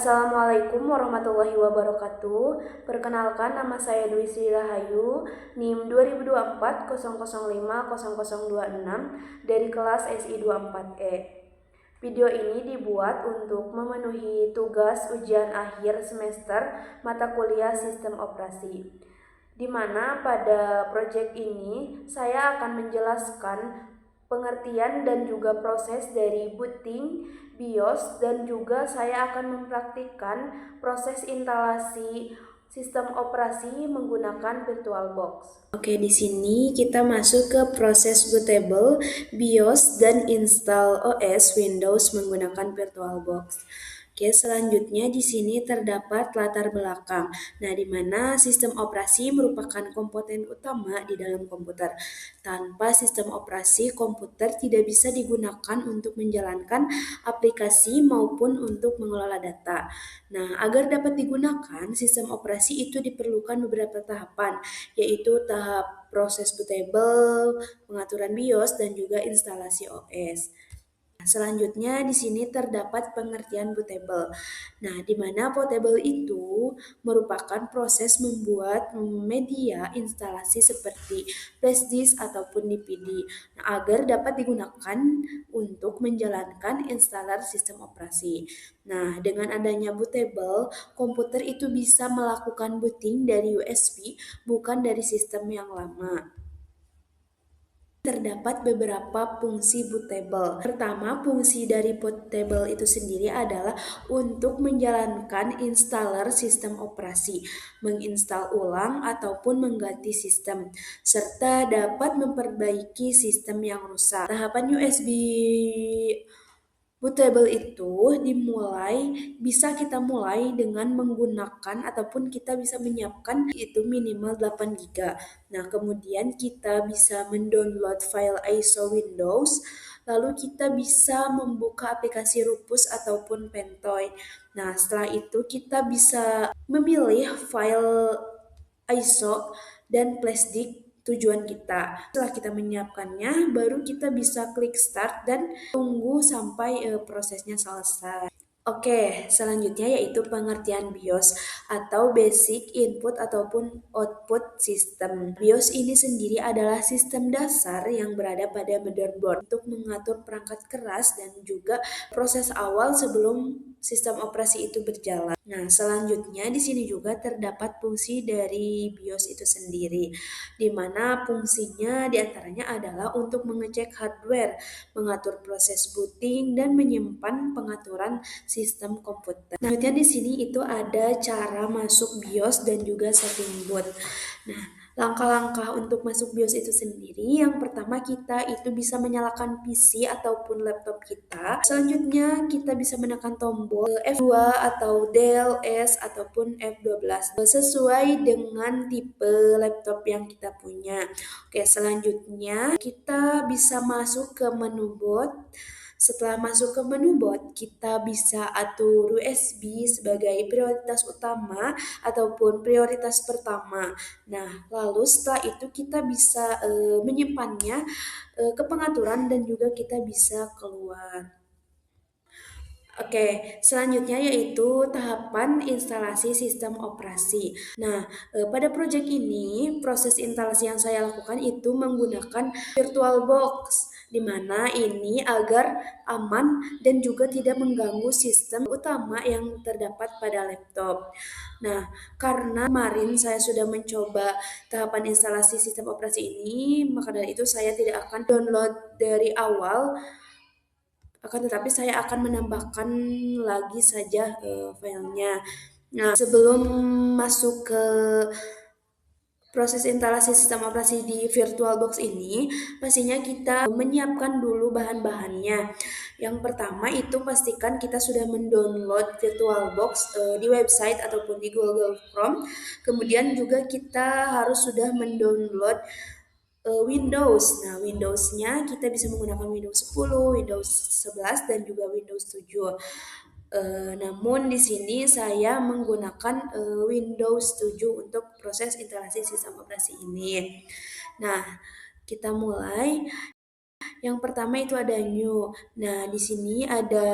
Assalamualaikum warahmatullahi wabarakatuh. Perkenalkan, nama saya Dwi Sri Rahayu, NIM 2024005026 dari kelas SI24E. Video ini dibuat untuk memenuhi tugas ujian akhir semester mata kuliah Sistem Operasi, di mana pada proyek ini saya akan menjelaskan pengertian dan juga proses dari booting BIOS, dan juga saya akan mempraktikkan proses instalasi sistem operasi menggunakan VirtualBox. Oke, di sini kita masuk ke proses bootable BIOS dan install OS Windows menggunakan VirtualBox. Oke, selanjutnya di sini terdapat latar belakang. Nah, di mana sistem operasi merupakan komponen utama di dalam komputer. Tanpa sistem operasi, komputer tidak bisa digunakan untuk menjalankan aplikasi maupun untuk mengelola data. Nah, agar dapat digunakan, sistem operasi itu diperlukan beberapa tahapan, yaitu tahap proses bootable, pengaturan BIOS, dan juga instalasi OS. Selanjutnya di sini terdapat pengertian bootable. Nah, di mana bootable itu merupakan proses membuat media instalasi seperti flash disk ataupun DVD, nah, agar dapat digunakan untuk menjalankan installer sistem operasi. Nah, dengan adanya bootable, komputer itu bisa melakukan booting dari USB, bukan dari sistem yang lama. Terdapat beberapa fungsi bootable. Pertama, fungsi dari bootable itu sendiri adalah untuk menjalankan installer sistem operasi, menginstal ulang ataupun mengganti sistem, serta dapat memperbaiki sistem yang rusak. Tahapan USB bootable itu bisa kita mulai dengan menggunakan ataupun kita bisa menyiapkan itu minimal 8 GB. Nah, kemudian kita bisa mendownload file ISO Windows, lalu kita bisa membuka aplikasi Rufus ataupun Pentoy. Nah, setelah itu kita bisa memilih file ISO dan flash disk tujuan kita. Setelah kita menyiapkannya, baru kita bisa klik start dan tunggu sampai prosesnya selesai. Oke, selanjutnya yaitu pengertian BIOS atau Basic Input ataupun Output System. BIOS ini sendiri adalah sistem dasar yang berada pada motherboard untuk mengatur perangkat keras dan juga proses awal sebelum sistem operasi itu berjalan. Nah, selanjutnya di sini juga terdapat fungsi dari BIOS itu sendiri, di mana fungsinya diantaranya adalah untuk mengecek hardware, mengatur proses booting, dan menyimpan pengaturan sistem komputer. Nah, di sini itu ada cara masuk BIOS dan juga setting boot. Nah, langkah-langkah untuk masuk BIOS itu sendiri, yang pertama kita itu bisa menyalakan PC ataupun laptop kita. Selanjutnya kita bisa menekan tombol F2 atau Del, S ataupun F12 sesuai dengan tipe laptop yang kita punya. Oke, selanjutnya kita bisa masuk ke menu boot. Setelah masuk ke menu boot, kita bisa atur USB sebagai prioritas utama ataupun prioritas pertama. Nah, lalu setelah itu kita bisa menyimpannya ke pengaturan dan juga kita bisa keluar. Oke, selanjutnya yaitu tahapan instalasi sistem operasi. Nah, pada proyek ini, proses instalasi yang saya lakukan itu menggunakan VirtualBox, di mana ini agar aman dan juga tidak mengganggu sistem utama yang terdapat pada laptop. Nah, karena kemarin saya sudah mencoba tahapan instalasi sistem operasi ini, maka dari itu saya tidak akan download dari awal, akan tetapi saya akan menambahkan lagi saja filenya. Nah, sebelum masuk ke proses instalasi sistem operasi di VirtualBox ini, pastinya kita menyiapkan dulu bahan-bahannya. Yang pertama itu pastikan kita sudah mendownload VirtualBox di website ataupun di Google Chrome. Kemudian juga kita harus sudah mendownload Windows. Nah, Windows-nya kita bisa menggunakan Windows 10, Windows 11, dan juga Windows 7. Namun di sini saya menggunakan Windows 7 untuk proses instalasi sistem operasi ini. Nah, kita mulai. Yang pertama itu ada new. Nah, di sini ada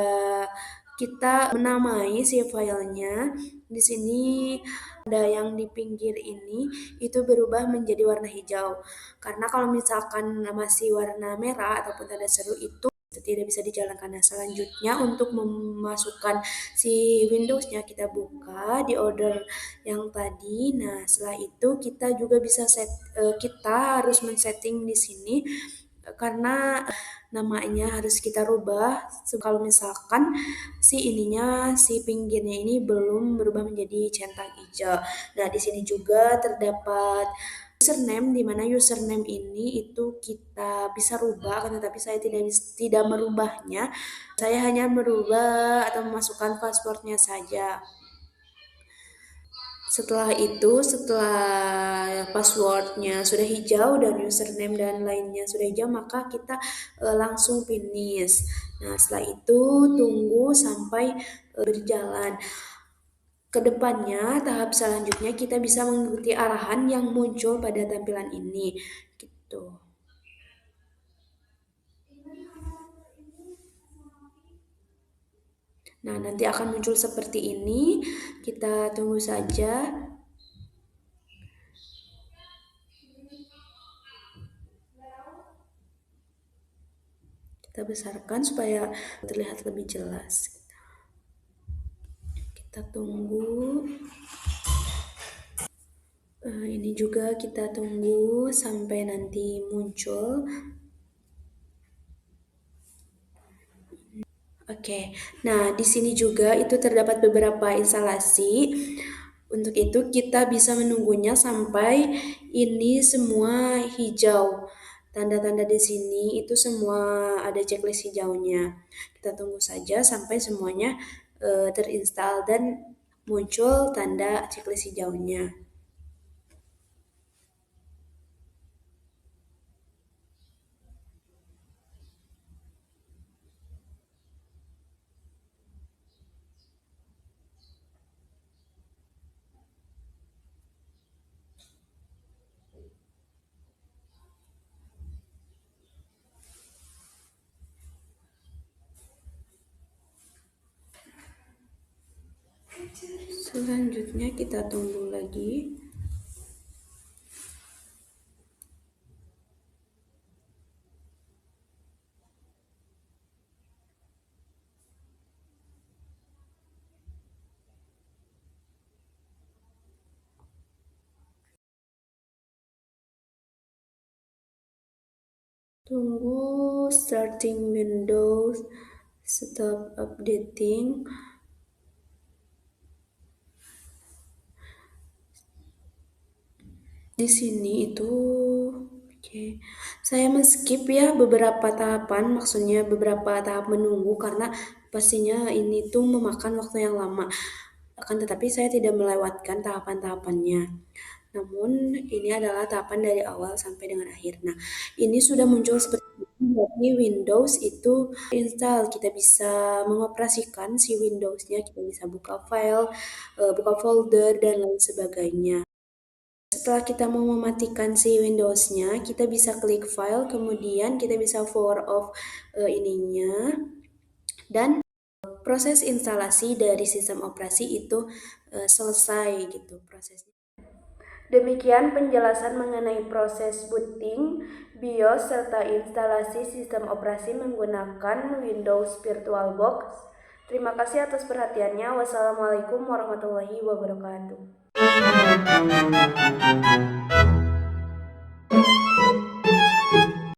kita menamai si filenya. Di sini ada yang di pinggir ini itu berubah menjadi warna hijau. Karena kalau misalkan masih warna merah ataupun tanda seru itu tidak bisa dijalankan. Nah, selanjutnya untuk memasukkan si Windows-nya kita buka di order yang tadi. Nah, setelah itu kita juga bisa kita harus men-setting di sini karena namanya harus kita rubah kalau misalkan si pinggirnya ini belum berubah menjadi centang hijau. Nah, di sini juga terdapat username, di mana username ini itu kita bisa rubah, tetapi saya tidak merubahnya. Saya hanya merubah atau memasukkan passwordnya saja. Setelah passwordnya sudah hijau dan username dan lainnya sudah hijau, maka kita langsung finish. Nah, setelah itu tunggu sampai berjalan. Kedepannya, tahap selanjutnya kita bisa mengikuti arahan yang muncul pada tampilan ini. Gitu. Nah, nanti akan muncul seperti ini. Kita tunggu saja. Kita besarkan supaya terlihat lebih jelas. Kita tunggu. Ini juga kita tunggu sampai nanti muncul. Oke, nah di sini juga itu terdapat beberapa instalasi. Untuk itu kita bisa menunggunya sampai ini semua hijau. Tanda-tanda di sini itu semua ada checklist hijaunya. Kita tunggu saja sampai semuanya terinstall dan muncul tanda checklist hijaunya. Selanjutnya kita tunggu lagi. Tunggu starting Windows, stop updating. Di sini itu oke. Saya men-skip ya beberapa tahapan, maksudnya beberapa tahap menunggu karena pastinya ini tuh memakan waktu yang lama. Akan tetapi saya tidak melewatkan tahapan-tahapannya. Namun ini adalah tahapan dari awal sampai dengan akhir. Nah, ini sudah muncul seperti ini. Jadi Windows itu install, kita bisa mengoperasikan si Windows-nya, kita bisa buka file, buka folder dan lain sebagainya. Setelah kita mau mematikan si Windows-nya, kita bisa klik file, kemudian kita bisa power off ininya, dan proses instalasi dari sistem operasi itu selesai gitu prosesnya. Demikian penjelasan mengenai proses booting, BIOS, serta instalasi sistem operasi menggunakan Windows VirtualBox. Terima kasih atas perhatiannya. Wassalamualaikum warahmatullahi wabarakatuh.